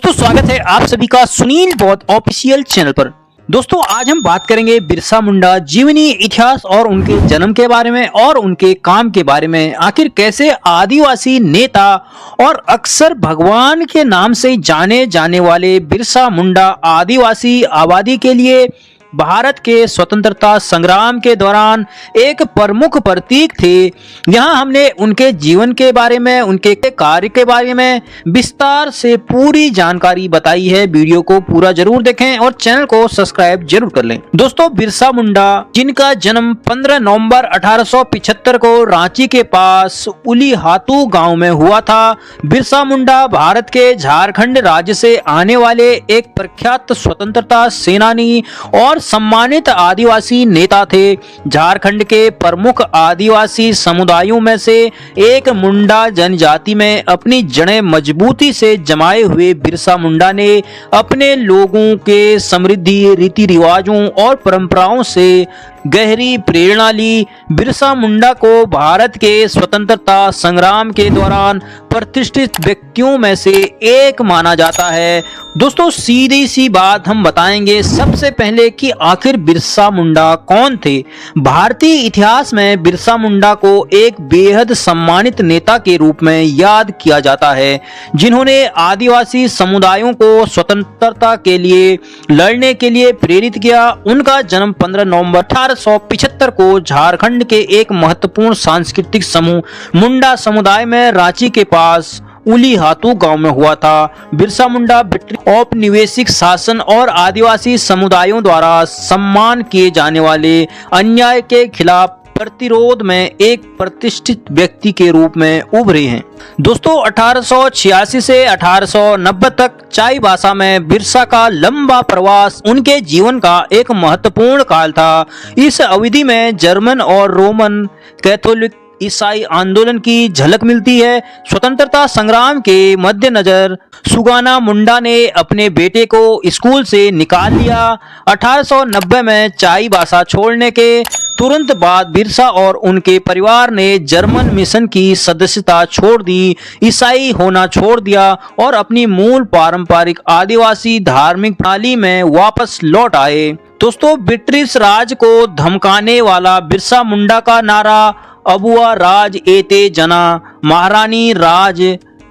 दोस्तों स्वागत है आप सभी का सुनील बौद्ध ऑफिशियल चैनल पर। दोस्तों आज हम बात करेंगे बिरसा मुंडा जीवनी, इतिहास और उनके जन्म के बारे में और उनके काम के बारे में। आखिर कैसे आदिवासी नेता और अक्सर भगवान के नाम से जाने जाने वाले बिरसा मुंडा आदिवासी आबादी के लिए भारत के स्वतंत्रता संग्राम के दौरान एक प्रमुख प्रतीक थे। यहाँ हमने उनके जीवन के बारे में, उनके कार्य के बारे में विस्तार से पूरी जानकारी बताई है। वीडियो को पूरा जरूर देखें और चैनल को सब्सक्राइब जरूर कर लें। दोस्तों बिरसा मुंडा, जिनका जन्म 15 नवंबर 1875 को रांची के पास उलीहातू गांव में हुआ था। बिरसा मुंडा भारत के झारखंड राज्य से आने वाले एक प्रख्यात स्वतंत्रता सेनानी और सम्मानित आदिवासी नेता थे। झारखंड के प्रमुख आदिवासी समुदायों में से एक मुंडा जनजाति में अपनी जड़ें मजबूती से जमाए हुए बिरसा मुंडा ने अपने लोगों के समृद्धि, रीति रिवाजों और परंपराओं से गहरी प्रेरणा ली। बिरसा मुंडा को भारत के स्वतंत्रता संग्राम के दौरान प्रतिष्ठित व्यक्तियों में से एक माना जाता है। दोस्तों सीधी सी बात हम बताएंगे सबसे पहले कि आखिर बिरसा मुंडा कौन थे। भारतीय इतिहास में बिरसा मुंडा को एक बेहद सम्मानित नेता के रूप में याद किया जाता है, जिन्होंने आदिवासी समुदायों को स्वतंत्रता के लिए लड़ने के लिए प्रेरित किया। उनका जन्म 15 नवंबर 1875 को झारखंड के एक महत्वपूर्ण सांस्कृतिक समूह मुंडा समुदाय में रांची के पास उलीहातू गांव में हुआ था। बिरसा मुंडा ब्रिटिश औपनिवेशिक शासन और आदिवासी समुदायों द्वारा सम्मान किए जाने वाले अन्याय के खिलाफ प्रतिरोध में एक प्रतिष्ठित व्यक्ति के रूप में उभरे हैं। दोस्तों 1886 से 1890 तक चाईबासा में बिरसा का लंबा प्रवास उनके जीवन का एक महत्वपूर्ण काल था। इस अवधि में जर्मन और रोमन कैथोलिक ईसाई आंदोलन की झलक मिलती है। स्वतंत्रता संग्राम के मद्देनजर सुगाना मुंडा ने अपने बेटे को स्कूल से निकाल लिया। 1890 में चाईबासा छोड़ने के तुरंत बाद बिरसा और उनके परिवार ने जर्मन मिशन की सदस्यता छोड़ दी, ईसाई होना छोड़ दिया और अपनी मूल पारंपरिक आदिवासी धार्मिक प्रणाली में वापस लौट आए। दोस्तों ब्रिटिश राज को धमकाने वाला बिरसा मुंडा का नारा अबुआ राज एते जना, महारानी राज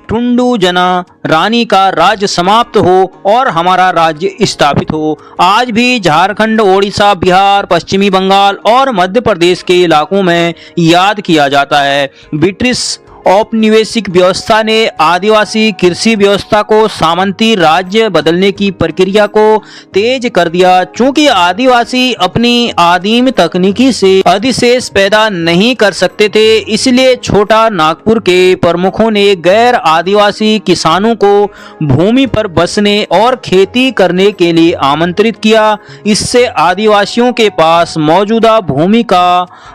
टुंडू जना, रानी का राज्य समाप्त हो और हमारा राज्य स्थापित हो, आज भी झारखंड, ओडिशा, बिहार, पश्चिमी बंगाल और मध्य प्रदेश के इलाकों में याद किया जाता है। ब्रिटिश औपनिवेशिक व्यवस्था ने आदिवासी कृषि व्यवस्था को सामंती राज्य बदलने की प्रक्रिया को तेज कर दिया। चूंकि आदिवासी अपनी आदिम तकनीकी से अधिशेष पैदा नहीं कर सकते थे, इसलिए छोटा नागपुर के प्रमुखों ने गैर आदिवासी किसानों को भूमि पर बसने और खेती करने के लिए आमंत्रित किया। इससे आदिवासियों के पास मौजूदा भूमि का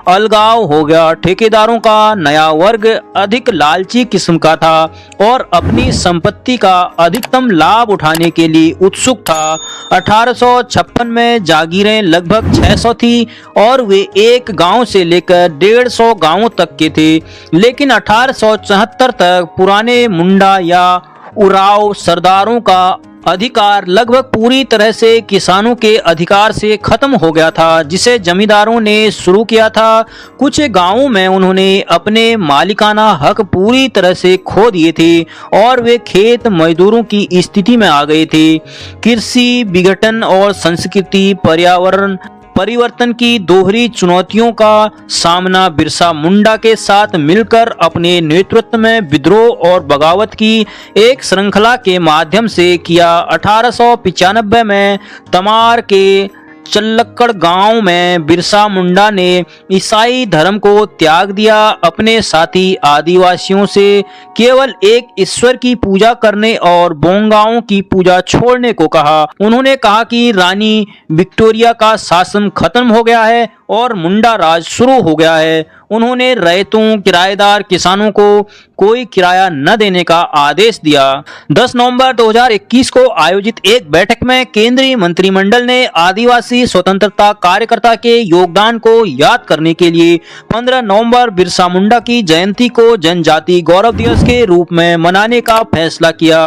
अलगाव हो गया। ठेकेदारों का नया वर्ग अधिक लालची किस्म का था और अपनी संपत्ति का अधिकतम लाभ उठाने के लिए उत्सुक था। 1856 में जागीरें लगभग 600 थी और वे एक गांव से लेकर 150 गांवों तक के थे। लेकिन 1874 तक पुराने मुंडा या उराव सरदारों का अधिकार लगभग पूरी तरह से किसानों के अधिकार से खत्म हो गया था, जिसे जमींदारों ने शुरू किया था। कुछ गांवों में उन्होंने अपने मालिकाना हक पूरी तरह से खो दिए थे और वे खेत मजदूरों की स्थिति में आ गए थे। कृषि विघटन और संस्कृति पर्यावरण परिवर्तन की दोहरी चुनौतियों का सामना बिरसा मुंडा के साथ मिलकर अपने नेतृत्व में विद्रोह और बगावत की एक श्रृंखला के माध्यम से किया। 1895 में तमार के चल्लक्कड़ गांव में बिरसा मुंडा ने ईसाई धर्म को त्याग दिया। अपने साथी आदिवासियों से केवल एक ईश्वर की पूजा करने और बोंगाओं की पूजा छोड़ने को कहा। उन्होंने कहा कि रानी विक्टोरिया का शासन खत्म हो गया है और मुंडा राज शुरू हो गया है। उन्होंने रैयतों, किराएदार, किसानों को कोई किराया न देने का आदेश दिया। 10 नवंबर 2021 को आयोजित एक बैठक में केंद्रीय मंत्रिमंडल ने आदिवासी स्वतंत्रता कार्यकर्ता के योगदान को याद करने के लिए 15 नवंबर बिरसा मुंडा की जयंती को जनजाति गौरव दिवस के रूप में मनाने का फैसला किया।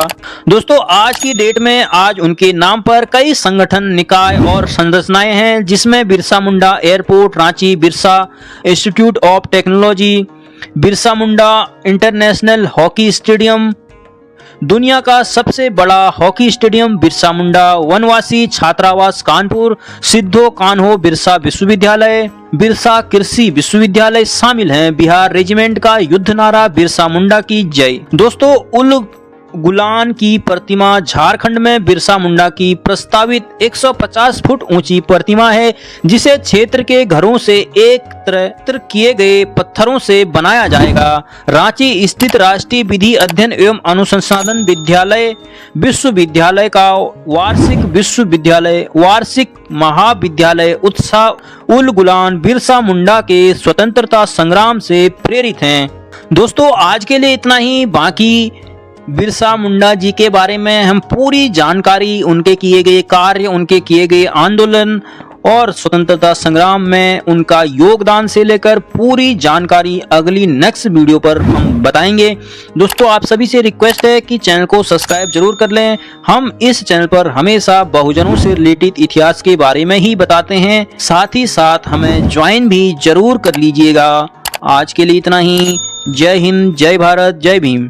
दोस्तों, आज की डेट में आज उनके नाम पर कई संगठन, निकाय और संरचनाएं हैं, जिसमें Birsa Munda airport Ranchi, Birsa institute of technology, Birsa Munda international hockey stadium, दुनिया का सबसे बड़ा हॉकी स्टेडियम बिरसा मुंडा, वनवासी छात्रावास कानपुर, सिद्धो कान्हो बिरसा विश्वविद्यालय, बिरसा कृषि विश्वविद्यालय शामिल हैं। बिहार रेजिमेंट का युद्ध नारा बिरसा मुंडा की जय। दोस्तों, उल गुलान की प्रतिमा झारखंड में बिरसा मुंडा की प्रस्तावित 150 फुट ऊंची प्रतिमा है, जिसे क्षेत्र के घरों से एकत्र किए गए पत्थरों से बनाया जाएगा। रांची स्थित राष्ट्रीय विधि अध्ययन एवं अनुसंधान विद्यालय विश्वविद्यालय का वार्षिक महाविद्यालय उत्सव उल गुलान बिरसा मुंडा के स्वतंत्रता संग्राम से प्रेरित हैं। दोस्तों, आज के लिए इतना ही। बाकी बिरसा मुंडा जी के बारे में हम पूरी जानकारी, उनके किए गए कार्य, उनके किए गए आंदोलन और स्वतंत्रता संग्राम में उनका योगदान से लेकर पूरी जानकारी अगली नेक्स्ट वीडियो पर हम बताएंगे। दोस्तों, आप सभी से रिक्वेस्ट है कि चैनल को सब्सक्राइब जरूर कर लें। हम इस चैनल पर हमेशा बहुजनों से रिलेटेड इतिहास के बारे में ही बताते हैं, साथ ही साथ हमें ज्वाइन भी जरूर कर लीजिएगा। आज के लिए इतना ही। जय हिंद, जय भारत, जय भीम।